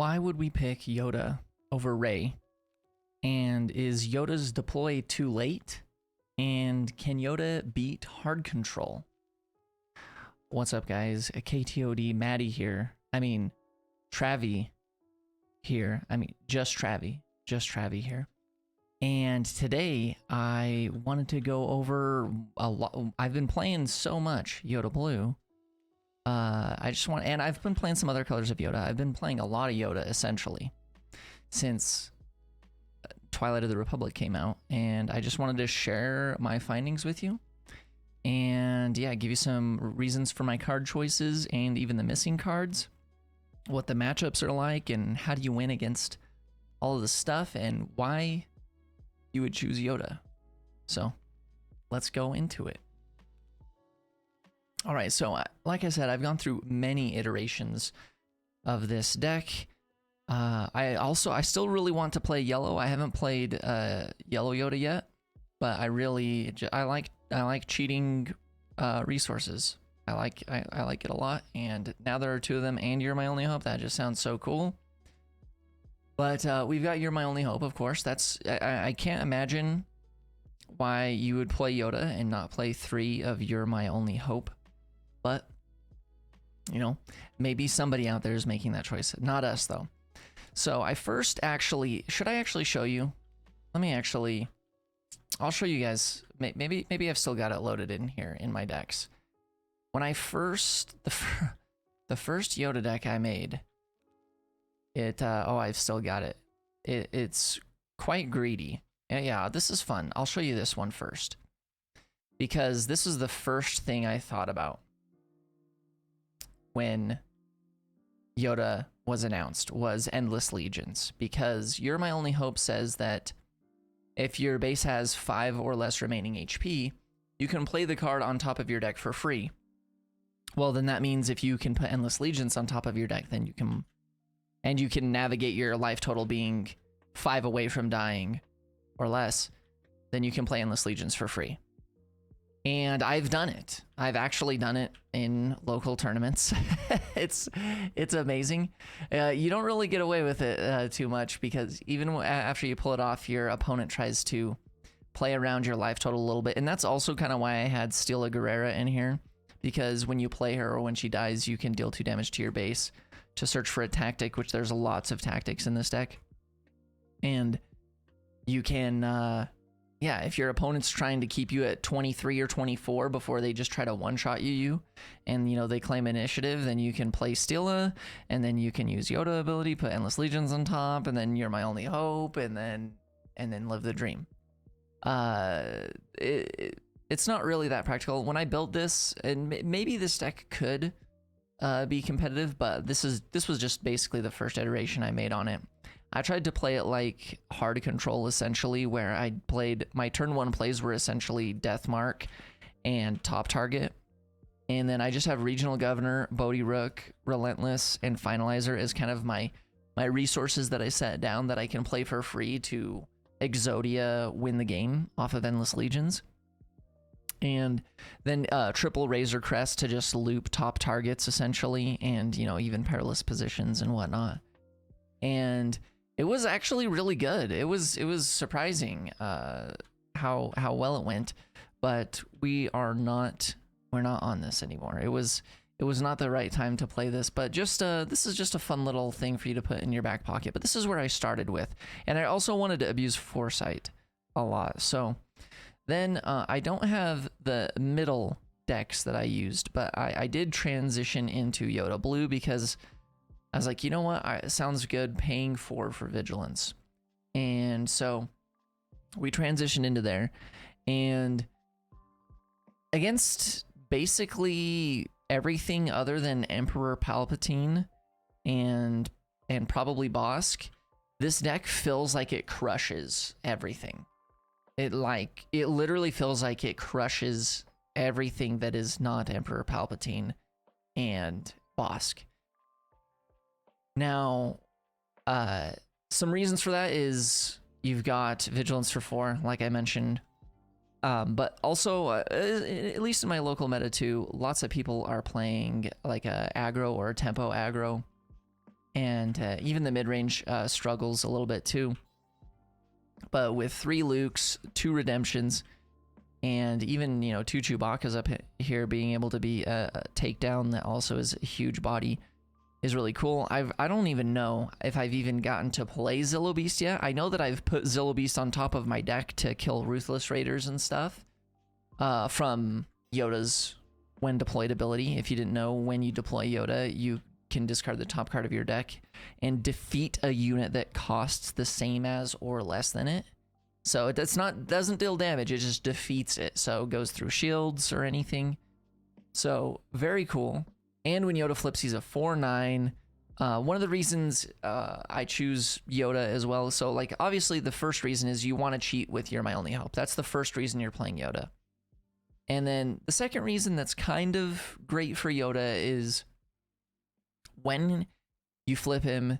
Why would we pick Yoda over Rey? And is Yoda's deploy too late? And can Yoda beat hard control? What's up, guys? KTOD Maddie here. Travi here. Just Travi here. And today I wanted to go over a lot. I've been playing so much Yoda Blue. And I've been playing some other colors of Yoda. I've been playing a lot of Yoda essentially since Twilight of the Republic came out, and I just wanted to share my findings with you. And yeah, give you some reasons for my card choices and even the missing cards, what the matchups are like, and how do you win against all of the stuff, and why you would choose Yoda. So let's go into it. All right, so like I said, I've gone through many iterations of this deck. I still really want to play yellow. I haven't played yellow Yoda yet, but I like cheating resources. I like it a lot, and now there are two of them, and You're My Only Hope. That just sounds so cool. But we've got You're My Only Hope, of course. I can't imagine why you would play Yoda and not play 3 of You're My Only Hope. But, you know, maybe somebody out there is making that choice. Not us, though. So I first should I actually show you? I'll show you guys. Maybe I've still got it loaded in here in my decks. When the first Yoda deck I made, I've still got it. It's quite greedy. Yeah, this is fun. I'll show you this one first, because this is the first thing I thought about when Yoda was announced, was Endless Legions, because You're My Only Hope says that if your base has 5 or less remaining HP, you can play the card on top of your deck for free. Well, then that means if you can put Endless Legions on top of your deck, then you can navigate your life total being 5 away from dying or less, then you can play Endless Legions for free. And I've done it. I've actually done it in local tournaments. It's amazing. You don't really get away with it too much, because even after you pull it off, your opponent tries to play around your life total a little bit. And that's also kind of why I had Steal a Guerrera in here, because when you play her or when she dies, you can deal 2 damage to your base to search for a tactic, which there's lots of tactics in this deck. And you can... yeah, if your opponent's trying to keep you at 23 or 24 before they just try to one-shot you, and, you know, they claim initiative, then you can play Steela, and then you can use Yoda ability, put Endless Legions on top, and then You're My Only Hope, and then live the dream. It's not really that practical. When I built this, and maybe this deck could be competitive, but this was just basically the first iteration I made on it. I tried to play it like hard control, essentially, where I played my turn 1 plays were essentially Death Mark and Top Target. And then I just have Regional Governor, Bodhi Rook, Relentless, and Finalizer as kind of my resources that I set down that I can play for free to Exodia win the game off of Endless Legions. And then triple Razor Crest to just loop top targets, essentially, and, you know, even perilous positions and whatnot. And it was actually really good. It was surprising how well it went, but we're not on this anymore. It was not the right time to play this, but just this is just a fun little thing for you to put in your back pocket. But this is where I started with, and I also wanted to abuse Foresight a lot. So then I don't have the middle decks that I used, but I did transition into Yoda Blue, because I was like, you know what? It sounds good paying 4 for Vigilance. And so we transitioned into there. And against basically everything other than Emperor Palpatine and probably Bosk, this deck feels like it crushes everything. It literally feels like it crushes everything that is not Emperor Palpatine and Bosk. Now, some reasons for that is you've got Vigilance for 4, like I mentioned, but also, at least in my local meta too, lots of people are playing like a aggro or a tempo aggro, and even the mid-range struggles a little bit too. But with 3 Lukes, 2 Redemptions, and even, you know, 2 Chewbacca's up here being able to be a takedown that also is a huge body is really cool. I don't even know if I've even gotten to play Zillo Beast yet. I know that I've put Zillo Beast on top of my deck to kill Ruthless Raiders and stuff from Yoda's when deployed ability. If you didn't know, when you deploy Yoda, you can discard the top card of your deck and defeat a unit that costs the same as or less than it. So it doesn't deal damage, it just defeats it. So it goes through shields or anything. So very cool. And when Yoda flips, he's a 4/9. One of the reasons I choose Yoda as well, so like obviously the first reason is you want to cheat with your My Only Hope. That's the first reason you're playing Yoda. And then the second reason that's kind of great for Yoda is when you flip him,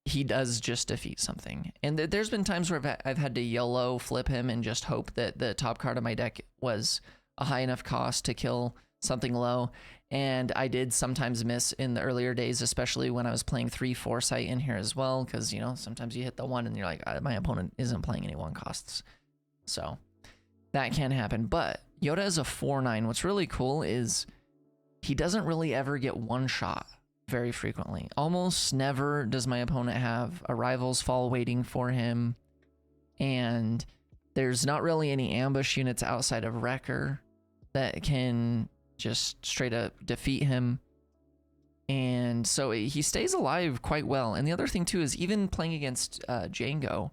he does just defeat something. And there's been times where I've had to YOLO flip him and just hope that the top card of my deck was a high enough cost to kill something low. And I did sometimes miss in the earlier days, especially when I was playing 3 Foresight in here as well, because, you know, sometimes you hit the 1 and you're like, my opponent isn't playing any 1 costs. So that can happen. But Yoda is a 4/9. What's really cool is he doesn't really ever get one shot very frequently. Almost never does my opponent have a Rival's Fall waiting for him. And there's not really any ambush units outside of Wrecker that can just straight up defeat him. And so he stays alive quite well. And the other thing too is even playing against Django,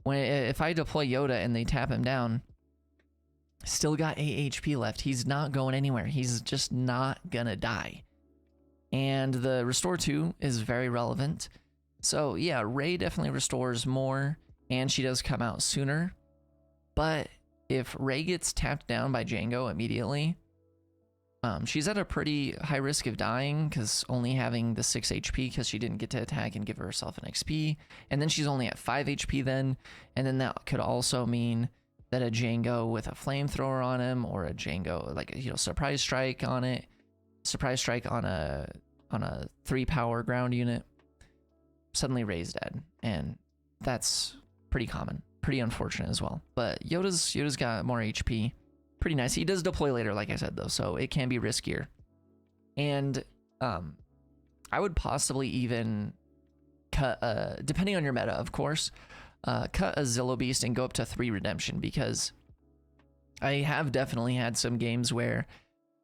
if I deploy Yoda and they tap him down, still got 8 HP left. He's not going anywhere. He's just not gonna die. And the Restore 2 is very relevant. So yeah, Rey definitely restores more, and she does come out sooner. But if Rey gets tapped down by Django immediately, she's at a pretty high risk of dying, because only having the 6 HP because she didn't get to attack and give herself an XP. And then she's only at 5 HP then. And then that could also mean that a Django with a flamethrower on him, or a Django, like, you know, surprise strike on it. Surprise strike on a 3 power ground unit, suddenly Rey's dead, and that's pretty common, pretty unfortunate as well. But Yoda's got more HP, pretty nice. He does deploy later, like I said though, so it can be riskier. And I would possibly even cut, depending on your meta, of course, cut a Zillo Beast and go up to 3 Redemption, because I have definitely had some games where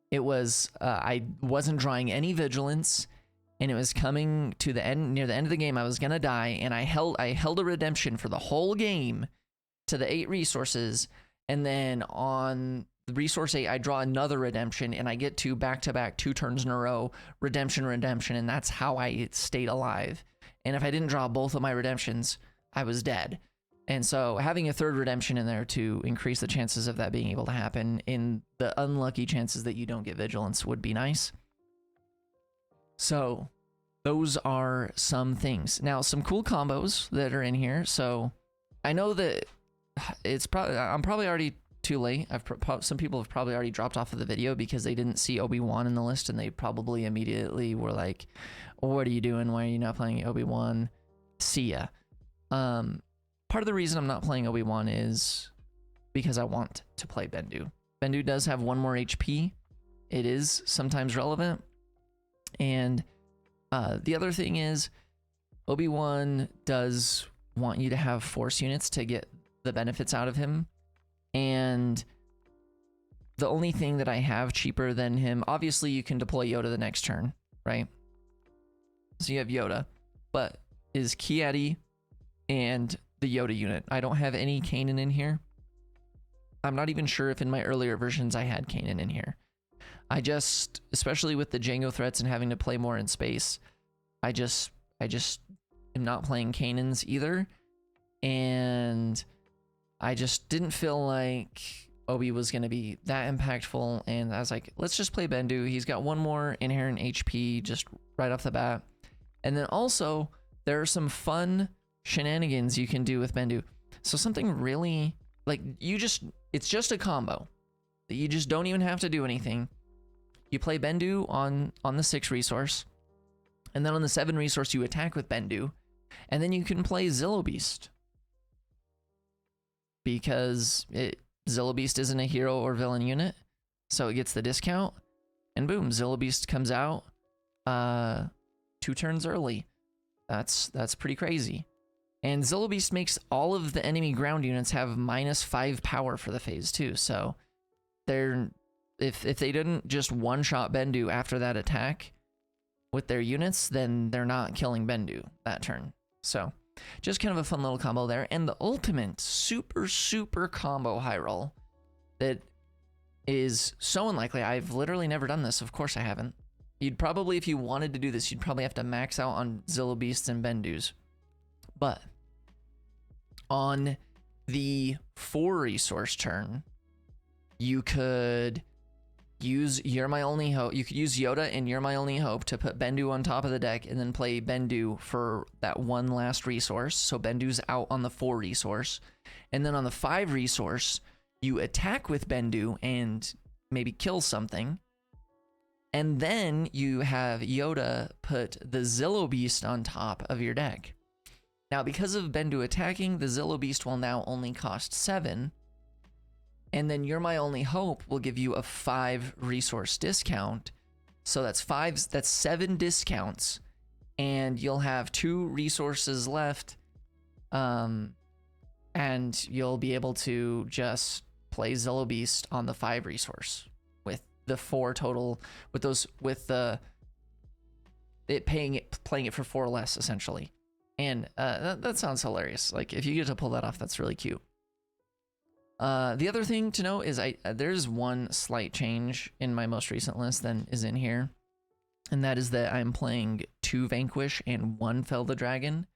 it was, I wasn't drawing any vigilance, and it was coming to the end, near the end of the game, I was gonna die, and I held a redemption for the whole game to the 8 resources, and then on the resource 8, I draw another redemption, and I get to back-to-back 2 turns in a row, redemption, and that's how I stayed alive. And if I didn't draw both of my redemptions, I was dead. And so having a 3rd redemption in there to increase the chances of that being able to happen in the unlucky chances that you don't get vigilance would be nice. So those are some things. Now, some cool combos that are in here. So I know that I'm probably already too late. Some people have probably already dropped off of the video because they didn't see Obi-Wan in the list, and they probably immediately were like, what are you doing? Why are you not playing Obi-Wan? See ya. Part of the reason I'm not playing Obi-Wan is because I want to play Bendu. Bendu does have 1 more HP. It is sometimes relevant. And the other thing is, Obi-Wan does want you to have Force units to get the benefits out of him. And the only thing that I have cheaper than him, obviously you can deploy Yoda the next turn, right? So you have Yoda, but is Kiadi and the Yoda unit. I don't have any Kanan in here. I'm not even sure if in my earlier versions I had Kanan in here. I just, especially with the Django threats and having to play more in space, I just am not playing Kanans either. And I just didn't feel like Obi was going to be that impactful. And I was like, let's just play Bendu. He's got 1 more inherent HP just right off the bat. And then also, there are some fun shenanigans you can do with Bendu. So something really, like, it's just a combo. You just don't even have to do anything. You play Bendu on the 6 resource, And then on the 7 resource, you attack with Bendu. And then you can play Zillo Beast. Because Zillo Beast isn't a hero or villain unit. So it gets the discount. And boom, Zillo Beast comes out 2 turns early. That's pretty crazy. And Zillo Beast makes all of the enemy ground units have -5 power for the phase too. So they're if they didn't just one-shot Bendu after that attack with their units, then they're not killing Bendu that turn. So just kind of a fun little combo there. And the ultimate super combo high roll that is so unlikely. I've literally never done this. Of course I haven't. You'd probably, if you wanted to do this, you'd probably have to max out on Zillo Beasts and Bendus. But on the 4 resource turn, you could use You're My Only Hope. You could use Yoda and You're My Only Hope to put Bendu on top of the deck and then play Bendu for that one last resource. So Bendu's out on the 4 resource. And then on the 5 resource, you attack with Bendu and maybe kill something. And then you have Yoda put the Zillo Beast on top of your deck. Now, because of Bendu attacking, the Zillo Beast will now only cost 7. And then You're My Only Hope will give you a 5 resource discount. So that's 7 discounts. And you'll have 2 resources left. And you'll be able to just play Zillo Beast on the 5 resource. The 4 total with playing it for 4 less essentially. And that sounds hilarious. Like if you get to pull that off, that's really cute. The other thing to know is there's one slight change in my most recent list that is in here, and that is that I'm playing 2 Vanquish and 1 Fell the Dragon.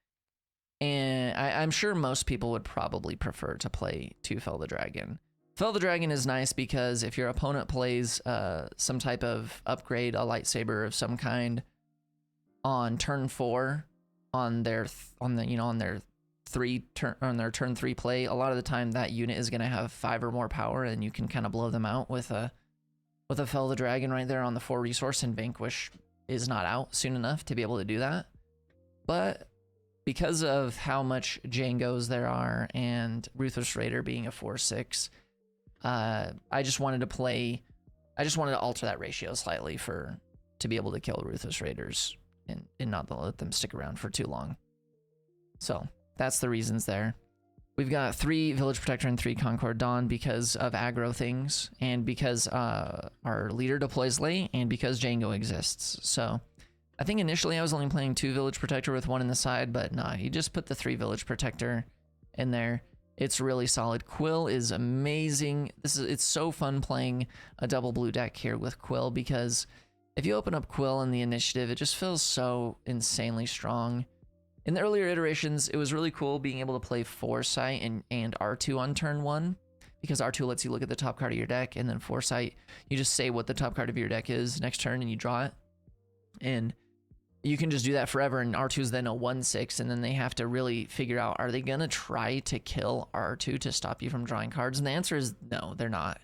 And I'm sure most people would probably prefer to play 2 Fell the Dragon. Fell the Dragon is nice because if your opponent plays some type of upgrade, a lightsaber of some kind, on turn 4, on their turn 3 play, a lot of the time that unit is going to have 5 or more power, and you can kind of blow them out with a Fell the Dragon right there on the 4 resource, and Vanquish is not out soon enough to be able to do that. But because of how much Jangos there are and Ruthless Raider being a 4/6, I just wanted to alter that ratio slightly to be able to kill Ruthless Raiders and not let them stick around for too long. So that's the reasons there. We've got 3 Village Protector and 3 Concord Dawn because of aggro things, and because our leader deploys late, and because Django exists. So I think initially I was only playing 2 Village Protector with 1 in the side, but nah, you just put the 3 Village Protector in there. It's really solid. Quill is amazing. It's so fun playing a double blue deck here with Quill, because if you open up Quill in the initiative, it just feels so insanely strong. In the earlier iterations, it was really cool being able to play Foresight and R2 on turn 1, because R2 lets you look at the top card of your deck, and then Foresight, you just say what the top card of your deck is next turn and you draw it. And you can just do that forever, and R2 is then a 1/6, and then they have to really figure out, are they gonna try to kill R2 to stop you from drawing cards? And the answer is no, they're not.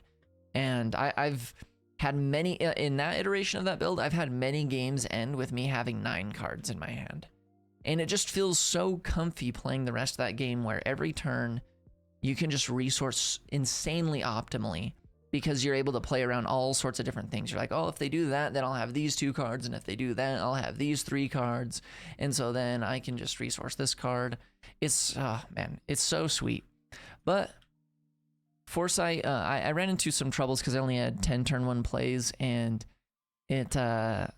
And I've had many, in that iteration of that build, I've had many games end with me having 9 cards in my hand. And it just feels so comfy playing the rest of that game, where every turn you can just resource insanely optimally, because you're able to play around all sorts of different things. You're like, oh, if they do that, then I'll have these 2 cards, and if they do that, I'll have these 3 cards, and so then I can just resource this card. It's, oh man, it's so sweet. But Foresight, I ran into some troubles because I only had 10 turn 1 plays, and there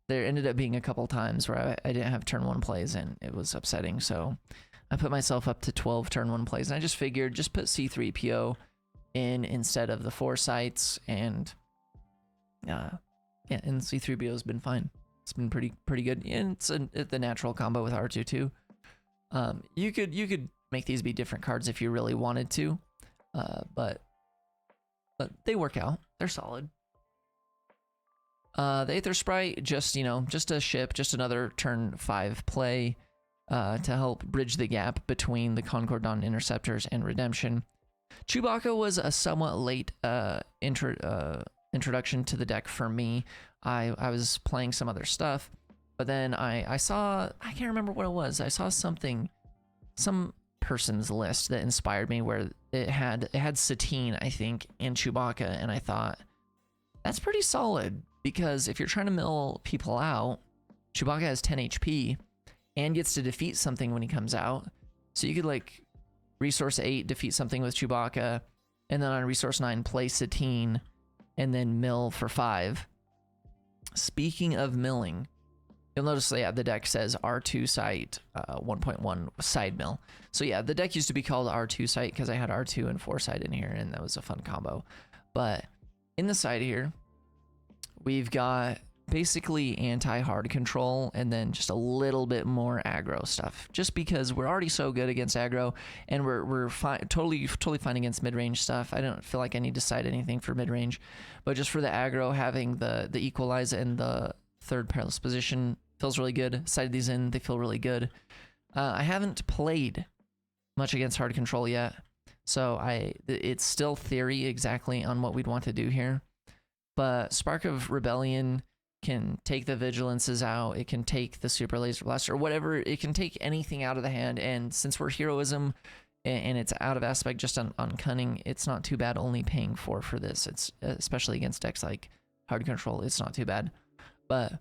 ended up being a couple times where I didn't have turn 1 plays, and it was upsetting. So I put myself up to 12 turn 1 plays, and I just figured just put C3PO in instead of the Foresights, and yeah, and C3PO has been fine. It's been pretty good, and it's the natural combo with R2 too. You could make these be different cards if you really wanted to, but they work out. They're solid. The Aether Sprite, just a ship, just another turn 5 play to help bridge the gap between the Concord Dawn Interceptors and Redemption. Chewbacca was a somewhat late introduction to the deck for me. I was playing some other stuff, But then I saw, I can't remember what it was. I saw something, some person's list that inspired me where it had Satine, I think, and Chewbacca, and I thought that's pretty solid because if you're trying to mill people out, Chewbacca has 10 HP and gets to defeat something when he comes out. So you could like resource 8 defeat something with Chewbacca, and then on resource 9 play Satine and then mill for 5. Speaking of milling, you'll notice, yeah, the deck says R2 site 1.1 side mill. So yeah, the deck used to be called R2 site because I had R2 and 4 side in here, and that was a fun combo. But in the side here, we've got basically anti-hard control and then just a little bit more aggro stuff. Just because we're already so good against aggro, and we're totally fine against mid-range stuff. I don't feel like I need to cite anything for mid-range, but just for the aggro, having the equalize and the third perilous position feels really good. Cited these in, they feel really good. I haven't played much against hard control yet, so it's still theory exactly on what we'd want to do here. But Spark of Rebellion can take the Vigilances out, it can take the Super Laser Blaster, whatever, it can take anything out of the hand, and since we're Heroism and it's out of aspect just on Cunning, it's not too bad only paying 4 for this. It's especially against decks like hard control, it's not too bad. But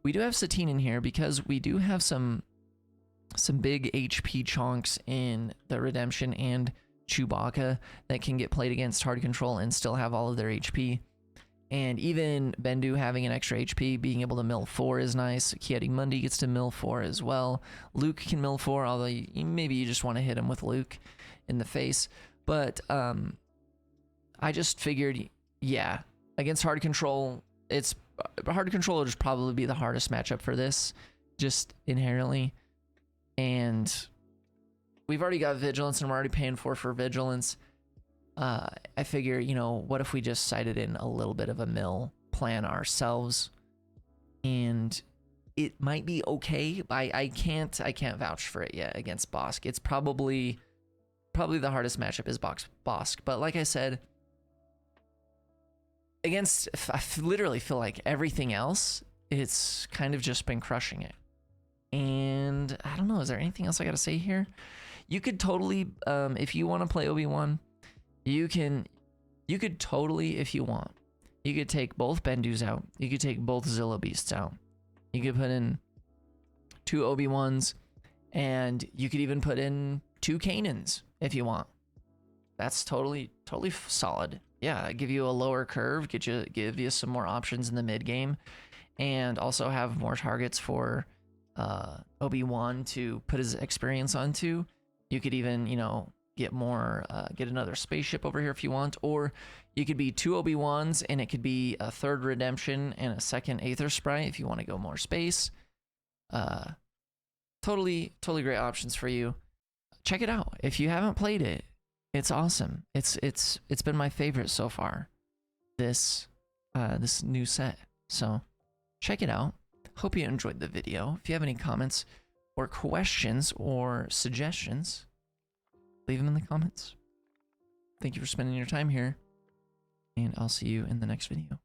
we do have Satine in here because we do have some big HP chunks in the Redemption and Chewbacca that can get played against hard control and still have all of their HP. And even Bendu having an extra HP, being able to mill 4 is nice. Ki-Adi-Mundi gets to mill 4 as well. Luke can mill 4, although maybe you just want to hit him with Luke in the face. But I just figured, yeah, against hard control, hard control would just probably be the hardest matchup for this, just inherently. And we've already got Vigilance, and we're already paying 4 for Vigilance. I figure, you know, what if we just cited in a little bit of a mill plan ourselves, and it might be okay, but I can't vouch for it yet against Bosk. It's probably the hardest matchup is Bosk, but like I said, against, I literally feel like everything else, it's kind of just been crushing it. And I don't know, is there anything else I gotta say here? You could totally, if you want to play Obi-Wan, you could totally, if you want, you could take both Bendus out. You could take both Zilla Beasts out. You could put in 2 Obi-Wans, and you could even put in 2 Kanans if you want. That's totally solid. Yeah, give you a lower curve, give you some more options in the mid game, and also have more targets for Obi-Wan to put his experience onto. You could even, you know, get another spaceship over here if you want, or you could be 2 Obi-Wans and it could be a 3rd Redemption and a 2nd Aether Sprite if you want to go more space. Totally great options for you. Check it out. If you haven't played it, it's awesome. It's been my favorite so far, this new set. So check it out. Hope you enjoyed the video. If you have any comments or questions or suggestions, leave them in the comments. Thank you for spending your time here, and I'll see you in the next video.